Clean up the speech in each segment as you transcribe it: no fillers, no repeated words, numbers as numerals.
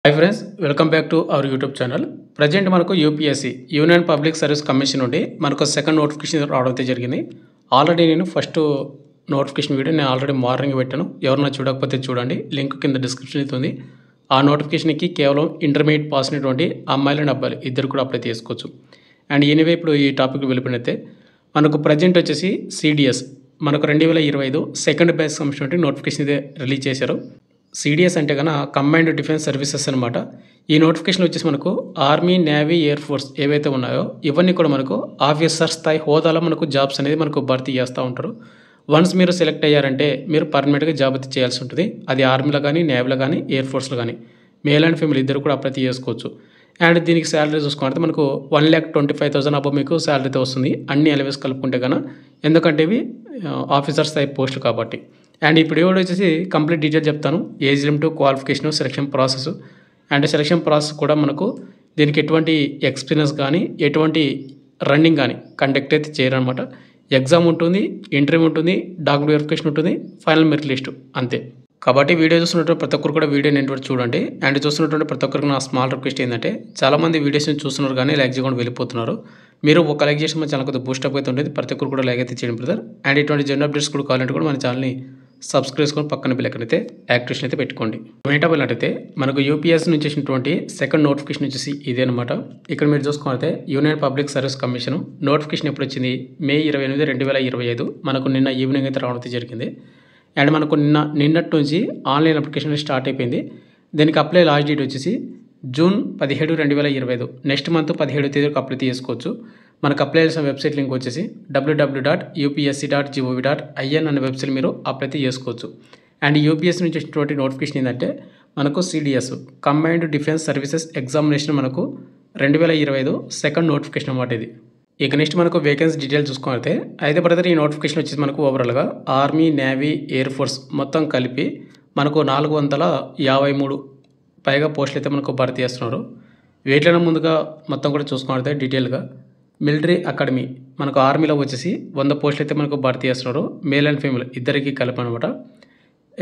Hi friends, welcome back to our YouTube channel. Present మనకు UPSC Union Public Service Commission నుండి మనకు second notification రావడం అయితే జరిగింది. ఆల్రెడీ నేను ఫస్ట్ నోటిఫికేషన్ వీడియో నేను ఆల్రెడీ మార్నింగ్ పెట్టాను. ఎవరన్నా చూడకపోతే చూడండి, లింక్ కింద డిస్క్రిప్షన్ అయితే ఉంది. ఆ నోటిఫికేషన్కి కేవలం ఇంటర్మీడియట్ పాస్ అయినటువంటి అమ్మాయిలు అండ్ అబ్బాయిలు ఇద్దరు కూడా అప్లై చేసుకోవచ్చు. అండ్ ఎనీవే ఇప్పుడు ఈ టాపిక్ వెళ్ళిపోయినైతే మనకు ప్రజెంట్ వచ్చేసి సిడిఎస్ మనకు 2025 సెకండ్ బ్యాచ్ కమిషన్ నుండి నోటిఫికేషన్ అయితే రిలీజ్ చేశారు. సిడిఎస్ అంటే కన్నా కంబైన్డ్ డిఫెన్స్ సర్వీసెస్ అనమాట. ఈ నోటిఫికేషన్ వచ్చేసి మనకు ఆర్మీ, నేవీ, ఎయిర్ ఫోర్స్ ఏవైతే ఉన్నాయో ఇవన్నీ కూడా మనకు ఆఫీసర్ స్థాయి హోదాలో మనకు జాబ్స్ అనేది మనకు భర్తీ చేస్తూ ఉంటారు. వన్స్ మీరు సెలెక్ట్ అయ్యారంటే మీరు పర్మనెంట్గా జాబ్ అయితే చేయాల్సి ఉంటుంది. అది ఆర్మీలో కానీ, నేవీలో కానీ, ఎయిర్ ఫోర్స్లో కానీ మేల్ అండ్ ఫీమేల్ ఇద్దరు కూడా అప్లై చేసుకోవచ్చు. అండ్ దీనికి శాలరీ చూసుకుంటే మనకు 1,25,000 అబౌవ్ మీకు శాలరీ అయితే వస్తుంది, అన్ని అలవేస్ కలుపుకుంటే కన్నా. ఎందుకంటే ఇవి ఆఫీసర్ స్థాయి పోస్టులు కాబట్టి. అండ్ ఇప్పుడు ఏడు వచ్చేసి కంప్లీట్ డీటెయిల్ చెప్తాను. Age limit, qualification, selection process. And selection process కూడా మనకు దీనికి ఎటువంటి ఎక్స్పీరియన్స్ కానీ ఎటువంటి రన్నింగ్ కానీ కండక్ట్ అయితే చేయరనమాట. ఎగ్జామ్ ఉంటుంది, ఇంటర్వ్యూ ఉంటుంది, డాక్యుమెంట్ వెరిఫికేషన్ ఉంటుంది, ఫైనల్ మెరిట్ లిస్ట్ అంతే. కాబట్టి వీడియో చూస్తున్నట్టు ప్రతి ఒక్కరు కూడా వీడియో నేను చూడండి. అండ్ చూస్తున్నటువంటి ప్రతి ఒక్కరికి నా స్మాల్ రిక్వెస్ట్ ఏంటంటే, చాలామంది వీడియోస్ని చూస్తున్నారు కానీ లైక్ చేయకుండా వెళ్ళిపోతున్నారు. మీరు ఒక లైక్ చేసి మన ఛానల్ కొద్దిగా బూస్టప్ అయితే ఉంటుంది. ప్రతి ఒక్కరు కూడా లైక్ అయితే చేయండి బ్రదర్. అండ్ ఇటువంటి జనరల్ అప్డేట్స్ కూడా కావాలంటే కూడా మన ఛానల్ని సబ్స్క్రైబ్ చేసుకొని పక్కన బిల్ అయితే యాక్టివేషన్ అయితే పెట్టుకోండి. ఏంటో అయితే మనకు యూపీఎస్ నుంచి వచ్చినటువంటి సెకండ్ నోటిఫికేషన్ వచ్చేసి ఇదే అనమాట. ఇక్కడ మీరు చూసుకుంటే union Public Service commission notification ఎప్పుడు వచ్చింది? మే 28, 2025 మనకు నిన్న ఈవినింగ్ అయితే రావడం జరిగింది. అండ్ మనకు నిన్నటి నుంచి ఆన్లైన్ అప్లికేషన్ స్టార్ట్ అయిపోయింది. దీనికి అప్లై లాస్ట్ డేట్ వచ్చేసి జూన్ 17, 2025. నెక్స్ట్ మంత్ 17వ తేదీకి అప్లై చేసుకోవచ్చు. మనకు అప్లై చేసిన వెబ్సైట్ లింక్ వచ్చేసి www.upsc.gov.in అనే వెబ్సైట్ మీరు అప్లై చేసుకోవచ్చు. అండ్ యూపీఎస్సీ నుంచి వచ్చినటువంటి నోటిఫికేషన్ ఏంటంటే మనకు CDS combined defence services examination మనకు 2025 సెకండ్ నోటిఫికేషన్ అన్నమాట ఇది. ఇక నెక్స్ట్ మనకు వేకెన్సీ డీటెయిల్స్ చూసుకుంటే అయితే బ్రదర్ ఈ నోటిఫికేషన్ వచ్చేసి మనకు ఓవరాల్గా ఆర్మీ, నేవీ, ఎయిర్ ఫోర్స్ మొత్తం కలిపి మనకు 453 పైగా పోస్టులు అయితే మనకు భర్తీ చేస్తున్నారు. వీటిలో ముందుగా మొత్తం కూడా చూసుకుంటే డీటెయిల్గా మిలిటరీ అకాడమీ మనకు ఆర్మీలో వచ్చేసి 100 పోస్టులు అయితే మనకు భర్తీ చేస్తున్నారు, మేల్ అండ్ ఫీమేల్ ఇద్దరికి కలిపి అనమాట.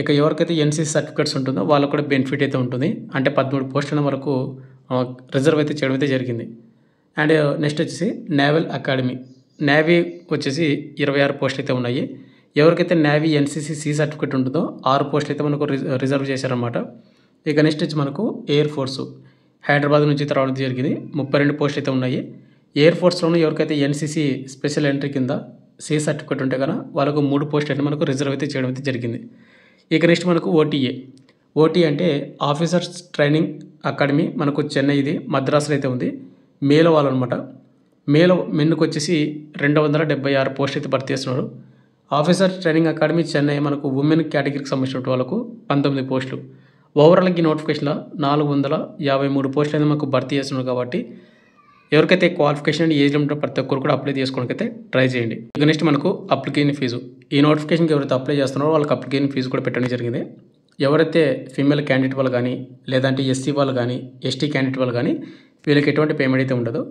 ఇక ఎవరికైతే ఎన్సీసీ సర్టిఫికేట్స్ ఉంటుందో వాళ్ళకు కూడా బెనిఫిట్ అయితే ఉంటుంది. అంటే 13 పోస్టుల వరకు రిజర్వ్ అయితే చేయడం అయితే జరిగింది. అండ్ నెక్స్ట్ వచ్చేసి నేవల్ అకాడమీ, నేవీ వచ్చేసి 26 పోస్టులు అయితే ఉన్నాయి. ఎవరికైతే నేవీ ఎన్సీసీ సి సర్టిఫికేట్ ఉంటుందో 6 పోస్టులు అయితే మనకు రిజర్వ్ చేశారనమాట. ఇక నెక్స్ట్ వచ్చి మనకు ఎయిర్ ఫోర్సు హైదరాబాద్ నుంచి రావడం జరిగింది, 32 పోస్టులు అయితే ఉన్నాయి. ఎయిర్ ఫోర్స్లోనూ ఎవరికైతే ఎన్సీసీ స్పెషల్ ఎంట్రీ కింద సి సర్టిఫికేట్ ఉంటే కనుక వాళ్ళకు 3 పోస్టులు అయితే మనకు రిజర్వ్ అయితే చేయడం అయితే జరిగింది. ఇక నెక్స్ట్ మనకు ఓటీ అంటే ఆఫీసర్స్ ట్రైనింగ్ అకాడమీ మనకు చెన్నై, ఇది మద్రాసులో అయితే ఉంది. మేలో వాళ్ళు అనమాట. మేలో మెన్నుకు వచ్చేసి 276 పోస్టులు అయితే భర్తీ చేస్తున్నారు. ఆఫీసర్ ట్రైనింగ్ అకాడమీ చెన్నై మనకు ఉమెన్ కేటగిరీకి సంబంధించిన వాళ్ళకు 19 పోస్టులు. ఓవరాల్గా ఈ నోటిఫికేషన్లో 453 పోస్టులు అయితే మనకు భర్తీ చేస్తున్నారు. కాబట్టి ఎవరికైతే క్వాలిఫికేషన్ అండ్ ఏజ్ లిమిట్ ప్రతి ఒక్కరు కూడా అప్లై చేసుకోవడానికి అయితే ట్రై చేయండి. ఇక నెక్స్ట్ మనకు అప్లికేషన్ ఫీజు. ఈ నోటిఫికేషన్కి ఎవరైతే అప్లై చేస్తున్నారో వాళ్ళకి అప్లికేషన్ ఫీజు కూడా పెట్టడం జరిగింది. ఎవరైతే ఫీమేల్ క్యాండిడేట్ వాళ్ళు కానీ లేదంటే ఎస్సీ వాళ్ళు కానీ ఎస్టీ క్యాండిడేట్ వాళ్ళు కానీ వీళ్ళకి ఎటువంటి పేమెంట్ అయితే ఉండదు.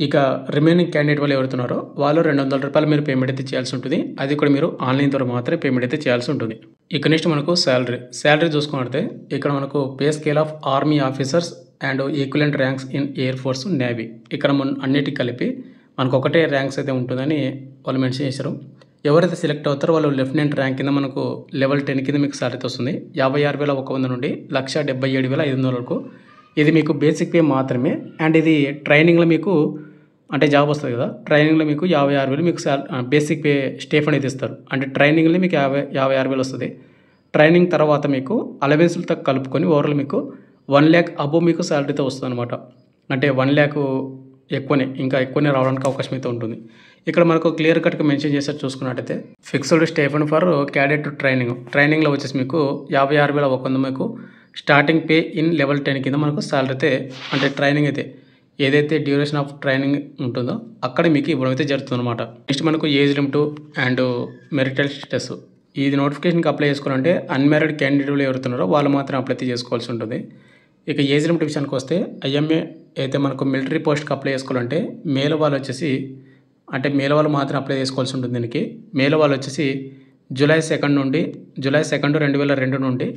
ఇక రిమైనింగ్ క్యాండిడేట్ వాళ్ళు ఎవరుతున్నారో వాళ్ళు 200 రూపాయలు మీరు పేమెంట్ అయితే చేయాల్సి ఉంటుంది. అది కూడా మీరు ఆన్లైన్ ద్వారా మాత్రమే పేమెంట్ అయితే చేయాల్సి ఉంటుంది. ఇక నెక్స్ట్ మనకు శాలరీ చూసుకుంటే ఇక్కడ మనకు pay scale of army officers and equivalent ranks in air force, navy ఇక్కడ అన్నిటికీ కలిపి మనకు ఒకటే ర్యాంక్స్ అయితే ఉంటుందని వాళ్ళు మెన్షన్ చేశారు. ఎవరైతే సెలెక్ట్ అవుతారో వాళ్ళు లెఫ్టినెంట్ ర్యాంక్ కింద మనకు లెవెల్ 10 కింద మీకు శాలరీ వస్తుంది. 56,100 నుండి 1,77,500 వరకు. ఇది మీకు బేసిక్ పే మాత్రమే. అండ్ ఇది ట్రైనింగ్లో మీకు అంటే జాబ్ వస్తుంది కదా, ట్రైనింగ్లో మీకు 56,000 మీకు బేసిక్ పే స్టేఫండ్ అయితే ఇస్తారు. అంటే ట్రైనింగ్లో మీకు 56,000 వస్తుంది. ట్రైనింగ్ తర్వాత మీకు అలవెన్స్లతో కలుపుకొని ఓవరాల్ మీకు 1 lakh అబోవ్ మీకు శాలరీతో వస్తుంది అనమాట. అంటే 1 lakh ఇంకా ఎక్కువనే రావడానికి అవకాశం అయితే ఉంటుంది. ఇక్కడ మనకు క్లియర్ కట్గా మెన్షన్ చేశారు. చూసుకున్నట్టయితే ఫిక్స్డ్ స్టేఫండ్ ఫర్ క్యాడెట్ ట్రైనింగ్లో వచ్చేసి మీకు 56,100 మీకు స్టార్టింగ్ పే ఇన్ లెవెల్ 10 కింద మనకు శాలరీ అయితే అంటే ట్రైనింగ్ అయితే ఏదైతే డ్యూరేషన్ ఆఫ్ ట్రైనింగ్ ఉంటుందో అక్కడ మీకు ఇవ్వడం అయితే జరుగుతుంది అనమాట. నెక్స్ట్ మనకు age limit and marital status. ఇది నోటిఫికేషన్కి అప్లై చేసుకోవాలంటే అన్మ్యారీడ్ క్యాండిడేట్లు ఎవరుతున్నారో వాళ్ళు మాత్రం అప్లై చేసుకోవాల్సి ఉంటుంది. ఇక ఏజ్ లిమిట్ విషయానికి వస్తే ఐఎంఏ అయితే మనకు మిలిటరీ పోస్ట్కి అప్లై చేసుకోవాలంటే మేల్ వాళ్ళు వచ్చేసి అంటే మేల్ వాళ్ళు మాత్రం అప్లై చేసుకోవాల్సి ఉంటుంది. దీనికి మేల్ వాళ్ళు వచ్చేసి జూలై 2, 2002 నుండి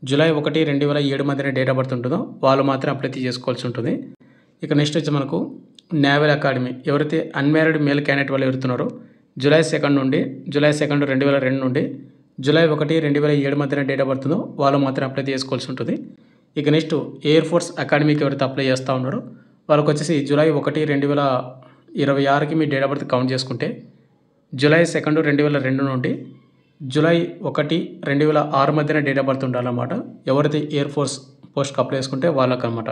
జూలై 1, 2007 మధ్యన డేట్ ఆఫ్ బర్త్ ఉంటుందో వాళ్ళు మాత్రం అప్లై చేసుకోవాల్సి ఉంటుంది. ఇక నెక్స్ట్ వచ్చి మనకు నేవల్ అకాడమీ ఎవరైతే అన్మ్యారీడ్ మేల్ క్యాండిడేట్ వాళ్ళు ఎవరుతున్నారో జూలై 2 నుండి జూలై 2, 2002 నుండి జూలై 1, 2007 మధ్యన డేట్ ఆఫ్ బర్త్ ఉందో వాళ్ళు మాత్రం అప్లై చేసుకోవాల్సి ఉంటుంది. ఇక నెక్స్ట్ ఎయిర్ ఫోర్స్ అకాడమీకి ఎవరైతే అప్లై చేస్తూ ఉన్నారో వాళ్ళకి వచ్చేసి జూలై 1, 2026కి మీ డేట్ ఆఫ్ బర్త్ కౌంట్ చేసుకుంటే జూలై 2, 2002 నుండి జూలై 1, 2006 మధ్యన డేట్ ఆఫ్ బర్త్ ఉండాలన్నమాట. ఎవరైతే ఎయిర్ ఫోర్స్ పోస్ట్కి అప్లై చేసుకుంటే వాళ్ళకన్నమాట.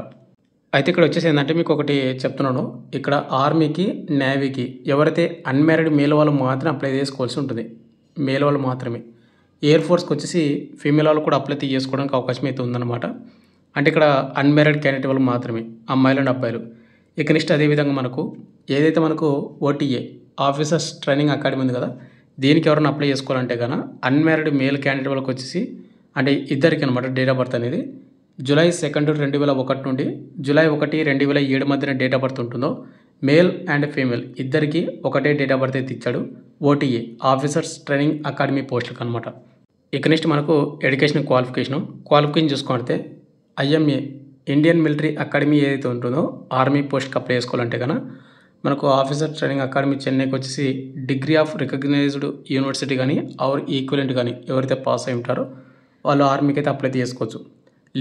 అయితే ఇక్కడ వచ్చేసి ఏంటంటే మీకు ఒకటి చెప్తున్నాను, ఇక్కడ ఆర్మీకి నేవీకి ఎవరైతే అన్మ్యారీడ్ మేల్ వాళ్ళు మాత్రం అప్లై చేసుకోవాల్సి ఉంటుంది, మేల్ వాళ్ళు మాత్రమే. ఎయిర్ ఫోర్స్కి వచ్చేసి ఫీమేల్ వాళ్ళు కూడా అప్లై చేసుకోవడానికి అవకాశం అయితే ఉందన్నమాట. అంటే ఇక్కడ అన్మ్యారీడ్ క్యాండిడేట్ వాళ్ళు మాత్రమే, అమ్మాయిలు అండ్ అబ్బాయిలు. ఇక నెక్స్ట్ అదేవిధంగా మనకు ఏదైతే మనకు ఓటీఏ ఆఫీసర్స్ ట్రైనింగ్ అకాడమీ ఉంది కదా, దీనికి ఎవరైనా అప్లై చేసుకోవాలంటే కనుక అన్మ్యారీడ్ మేల్ క్యాండిడేట్ వాళ్ళకి వచ్చేసి అంటే ఇద్దరికి అనమాట డేట్ ఆఫ్ బర్త్ అనేది జూలై 2, 2001 నుండి జూలై 1, 2007 మధ్యన డేట్ ఆఫ్ బర్త్ ఉంటుందో మేల్ అండ్ ఫీమేల్ ఇద్దరికి ఒకటే డేట్ ఆఫ్ బర్త్ అయితే ఇచ్చాడు ఓటీఏ ఆఫీసర్స్ ట్రైనింగ్ అకాడమీ పోస్టులకు అనమాట. ఇక నెక్స్ట్ మనకు ఎడ్యుకేషన్ క్వాలిఫికేషన్ చూసుకుంటే ఐఎంఏ ఇండియన్ మిలిటరీ అకాడమీ ఏదైతే ఉంటుందో ఆర్మీ పోస్ట్కి అప్లై చేసుకోవాలంటే కనుక మనకు ఆఫీసర్ ట్రైనింగ్ అకాడమీ చెన్నైకి వచ్చేసి డిగ్రీ ఆఫ్ రికగ్నైజ్డ్ యూనివర్సిటీ కానీ ఆర్ ఈక్వలెంట్ కానీ ఎవరైతే పాస్ అయి ఉంటారో వాళ్ళు ఆర్మీకి అయితే అప్లై చేసుకోవచ్చు.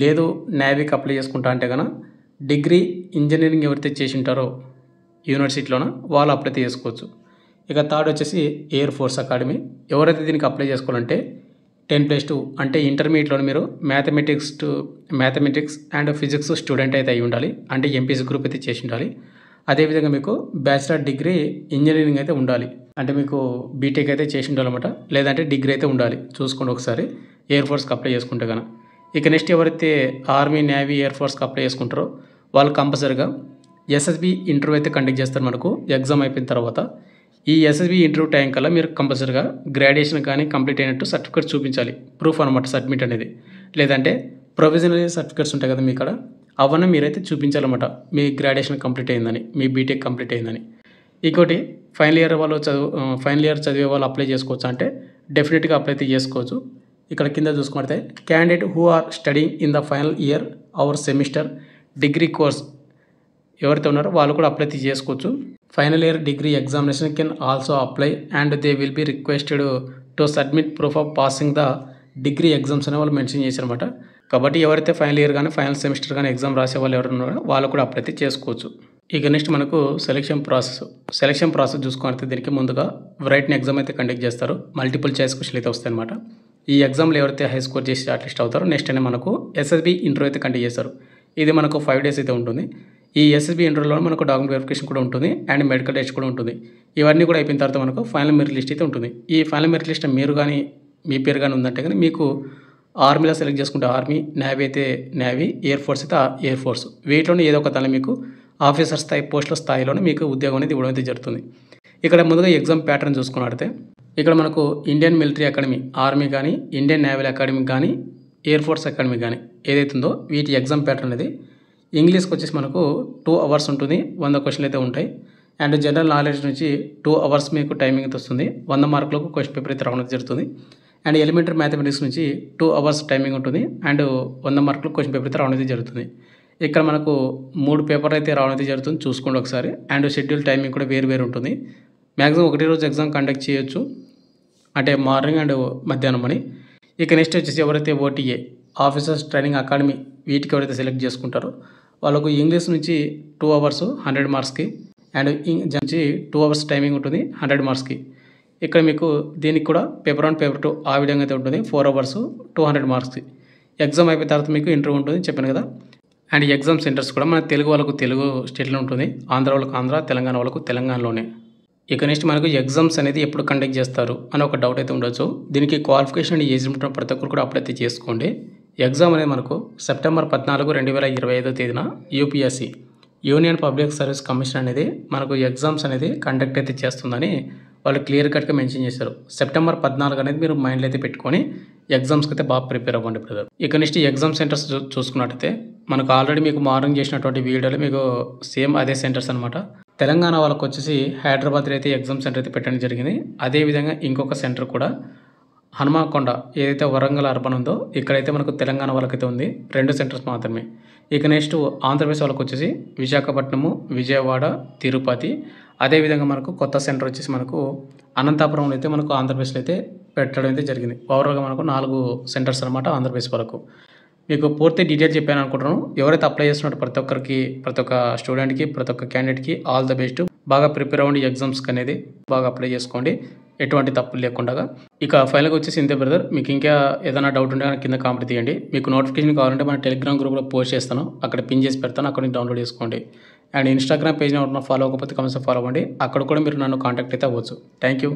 లేదు నేవీకి అప్లై చేసుకుంటా అంటే కనుక డిగ్రీ ఇంజనీరింగ్ ఎవరైతే చేసి ఉంటారో యూనివర్సిటీలోన వాళ్ళు అప్లై చేసుకోవచ్చు. ఇక థర్డ్ వచ్చేసి ఎయిర్ ఫోర్స్ అకాడమీ ఎవరైతే దీనికి అప్లై చేసుకోవాలంటే 10+2 అంటే ఇంటర్మీడియట్లో మీరు మ్యాథమెటిక్స్ అండ్ ఫిజిక్స్ స్టూడెంట్ అయితే అయి ఉండాలి, అంటే ఎంపీసీ గ్రూప్ అయితే చేసి ఉండాలి. అదేవిధంగా మీకు బ్యాచిలర్ డిగ్రీ ఇంజనీరింగ్ అయితే ఉండాలి, అంటే మీకు బీటెక్ అయితే చేసి ఉండాలన్నమాట, లేదంటే డిగ్రీ అయితే ఉండాలి. చూసుకోండి ఒకసారి ఎయిర్ ఫోర్స్కి అప్లై చేసుకుంటే కనుక. ఇక నెక్స్ట్ ఎవరైతే ఆర్మీ నేవీ ఎయిర్ ఫోర్స్కి అప్లై చేసుకుంటారో వాళ్ళు కంపల్సరీగా ఎస్ఎస్బి ఇంటర్వ్యూ అయితే కండక్ట్ చేస్తారు. మనకు ఎగ్జామ్ అయిపోయిన తర్వాత ఈ ఎస్ఎస్బి ఇంటర్వ్యూ టైం కల్లా మీరు కంపల్సరీగా గ్రాడ్యుయేషన్ కానీ కంప్లీట్ అయినట్టు సర్టిఫికేట్ చూపించాలి, ప్రూఫ్ అనమాట సబ్మిట్ అనేది. లేదంటే ప్రొవిజనల్ సర్టిఫికేట్స్ ఉంటాయి కదా మీ ఇక్కడ, అవన్నీ మీరైతే చూపించాలన్నమాట మీ గ్రాడ్యుయేషన్ కంప్లీట్ అయిందని, మీ బీటెక్ కంప్లీట్ అయిందని. ఇంకోటి ఫైనల్ ఇయర్ చదివే వాళ్ళు అప్లై చేసుకోవచ్చు అంటే డెఫినెట్గా అప్లై అయితే చేసుకోవచ్చు. ఇక్కడ కింద చూసుకుంటే candidate who are studying in the final year or semester degree course ఎవరైతే ఉన్నారో వాళ్ళు కూడా అప్లై చేసుకోవచ్చు. Final year degree examination can also apply and they will be requested to submit proof of passing the degree exams అనే వాళ్ళు mention చేశారన్నమాట. కాబట్టి ఎవరైతే ఫైనల్ ఇయర్ కానీ ఫైనల్ సెమిస్టర్ కానీ ఎగ్జామ్ రాసే వాళ్ళు ఎవరు ఉన్నారో వాళ్ళు కూడా అప్లై చేసుకోవచ్చు. ఇక నెక్స్ట్ మనకు సెలక్షన్ ప్రాసెస్ చూసుకుంటే దీనికి ముందుగా రైటింగ్ ఎగ్జామ్ అయితే కండక్ట్ చేస్తారు, మల్టిపుల్ చాయిస్ క్వశ్చన్లు అయితే వస్తాయి అనమాట. ఈ ఎగ్జామ్లో ఎవరైతే హై స్కోర్ చేసి షార్ట్ లిస్ట్ అవుతారో నెక్స్ట్ అనే మనకు ఎస్ఎస్బి ఇంటర్వ్యూ అయితే కండక్ట్ చేస్తారు. ఇది మనకు 5 days అయితే ఉంటుంది. ఈ ఎస్ఎస్బి ఇంటర్వ్యూలో మనకు డాక్యుమెంట్ వెరిఫికేషన్ కూడా ఉంటుంది అండ్ మెడికల్ టెస్ట్ కూడా ఉంటుంది. ఇవన్నీ కూడా అయిపోయిన తర్వాత మనకు ఫైనల్ మెరిట్ లిస్ట్ అయితే ఉంటుంది. ఈ ఫైనల్ మెరిట్ లిస్ట్ మీరు కానీ మీ పేరు కానీ ఉందంటే కానీ మీకు ఆర్మీలో సెలెక్ట్ చేసుకుంటే ఆర్మీ, నేవీ అయితే నేవీ, ఎయిర్ ఫోర్స్ అయితే ఎయిర్ ఫోర్స్, వీటిలోనే ఏదో ఒక దానిలో మీకు ఆఫీసర్ స్థాయి పోస్టుల స్థాయిలోనే మీకు ఉద్యోగం అనేది ఇవ్వడం అయితే జరుగుతుంది. ఇక్కడ ముందుగా ఎగ్జామ్ ప్యాటర్న్ చూసుకున్నట్లయితే ఇక్కడ మనకు ఇండియన్ మిలిటరీ అకాడమీ ఆర్మీ కానీ, ఇండియన్ నేవల్ అకాడమీ కానీ, ఎయిర్ ఫోర్స్ అకాడమీ కానీ ఏదైతుందో వీటి ఎగ్జామ్ ప్యాటర్న్ అనేది ఇంగ్లీష్కి వచ్చేసి మనకు 2 hours ఉంటుంది, 100 క్వశ్చన్లు అయితే ఉంటాయి. అండ్ జనరల్ నాలెడ్జ్ నుంచి 2 hours మీకు టైమింగ్ అయితే వస్తుంది, 100 మార్కులకు క్వశ్చన్ పేపర్ అయితే రావడం జరుగుతుంది. అండ్ ఎలిమెంటరీ మ్యాథమెటిక్స్ నుంచి 2 hours టైమింగ్ ఉంటుంది అండ్ 100 మార్కులకు క్వశ్చన్ పేపర్ అయితే రావడం అయితే జరుగుతుంది. ఇక్కడ మనకు 3 పేపర్లు అయితే రావడం అయితే జరుగుతుంది, చూసుకోండి ఒకసారి. అండ్ షెడ్యూల్ టైమింగ్ కూడా వేరు ఉంటుంది. మ్యాక్సిమం ఒకటే రోజు ఎగ్జామ్ కండక్ట్ చేయొచ్చు, అంటే మార్నింగ్ అండ్ మధ్యాహ్నం అని. ఇక నెక్స్ట్ వచ్చేసి ఎవరైతే ఓటీఏ ఆఫీసర్స్ ట్రైనింగ్ అకాడమీ వీటికి ఎవరైతే సెలెక్ట్ చేసుకుంటారో వాళ్ళకు ఇంగ్లీష్ నుంచి 2 hours 100 మార్క్స్కి అండ్ నుంచి 2 hours టైమింగ్ ఉంటుంది 100 మార్క్స్కి. ఇక్కడ మీకు దీనికి కూడా పేపర్ 1 పేపర్ 2 ఆ విధంగా అయితే ఉంటుంది 4 hours 200 మార్క్స్కి. ఎగ్జామ్ అయిపోయిన తర్వాత మీకు ఇంటర్వ్యూ ఉంటుంది చెప్పాను కదా. అండ్ ఎగ్జామ్ సెంటర్స్ కూడా మన తెలుగు వాళ్ళకు తెలుగు స్టేట్లో ఉంటుంది, ఆంధ్ర వాళ్ళకు ఆంధ్ర, తెలంగాణ వాళ్ళకు తెలంగాణలోనే. ఇక నెక్స్ట్ మనకు ఎగ్జామ్స్ అనేది ఎప్పుడు కండక్ట్ చేస్తారు అని ఒక డౌట్ అయితే ఉండొచ్చు. దీనికి క్వాలిఫికేషన్ అండ్ ఏజ్ లిమిట్ ప్రతి ఒక్కరు కూడా అప్లై అయితే చేసుకోండి. ఎగ్జామ్ అనేది మనకు సెప్టెంబర్ 14, 2025 తేదీన UPSC Union Public Service commission అనేది మనకు ఎగ్జామ్స్ అనేది కండక్ట్ అయితే చేస్తుందని వాళ్ళు క్లియర్ కట్గా మెన్షన్ చేశారు. సెప్టెంబర్ 14 అనేది మీరు మైండ్లో అయితే పెట్టుకొని ఎగ్జామ్స్కి అయితే బాగా ప్రిపేర్ అవ్వండి బ్రదర్. ఇక నెక్స్ట్ ఎగ్జామ్ సెంటర్స్ చూసుకున్నట్టయితే మనకు ఆల్రెడీ మీకు మార్నింగ్ చేసినటువంటి వీడియోలో మీకు సేమ్ అదే సెంటర్స్ అనమాట. తెలంగాణ వాళ్ళకు వచ్చేసి హైదరాబాద్లో అయితే ఎగ్జామ్ సెంటర్ అయితే పెట్టడం జరిగింది. అదేవిధంగా ఇంకొక సెంటర్ కూడా హనుమకొండ ఏదైతే వరంగల్ అర్బన్ ఉందో ఇక్కడైతే మనకు తెలంగాణ వాళ్ళకైతే ఉంది 2 సెంటర్స్ మాత్రమే. ఇక నెక్స్ట్ ఆంధ్రప్రదేశ్ వాళ్ళకొచ్చేసి విశాఖపట్నము, విజయవాడ, తిరుపతి. అదేవిధంగా మనకు కొత్త సెంటర్ వచ్చేసి మనకు అనంతపురంలో అయితే మనకు ఆంధ్రప్రదేశ్లో అయితే పెట్టడం అయితే జరిగింది. ఓవరాల్‌గా మనకు 4 సెంటర్స్ అనమాట ఆంధ్రప్రదేశ్ వరకు. మీకు పూర్తి డీటెయిల్స్ చెప్పాను అనుకుంటున్నాను. ఎవరైతే అప్లై చేస్తున్నారో ప్రతి ఒక్కరికి, ప్రతి ఒక్క స్టూడెంట్‌కి, ప్రతి ఒక్క క్యాండిడేట్‌కి ఆల్ ద బెస్ట్. బాగా ప్రిపేర్ అవ్వండి ఎగ్జామ్స్‌కి అనేది. బాగా అప్లై చేసుకోండి. ఎటువంటి తప్పులు లేకుండాగా. ఇక ఫైనల్‌గా వచ్చేసి ఇంతే బ్రదర్. మీకు ఇంకా ఏదైనా డౌట్ ఉంటే గనుక కింద కామెంట్ తీయండి. మీకు నోటిఫికేషన్ కావాలంటే మన టెలిగ్రామ్ గ్రూప్‌లో పోస్ట్ చేస్తాను. అక్కడ పిన్ చేసి పెడతాను. అక్కడ నుంచి డౌన్లోడ్ చేసుకోండి. అండ్ ఇన్‌స్టాగ్రామ్ పేజ్‌ని ఎవరైనా ఫాలో అవ్వకపోతే కంపల్సరీ ఫాలో అవ్వండి. అక్కడ కూడా మీరు నన్ను కాంటాక్ట్ అయితే అవ్వచ్చు. Thank you.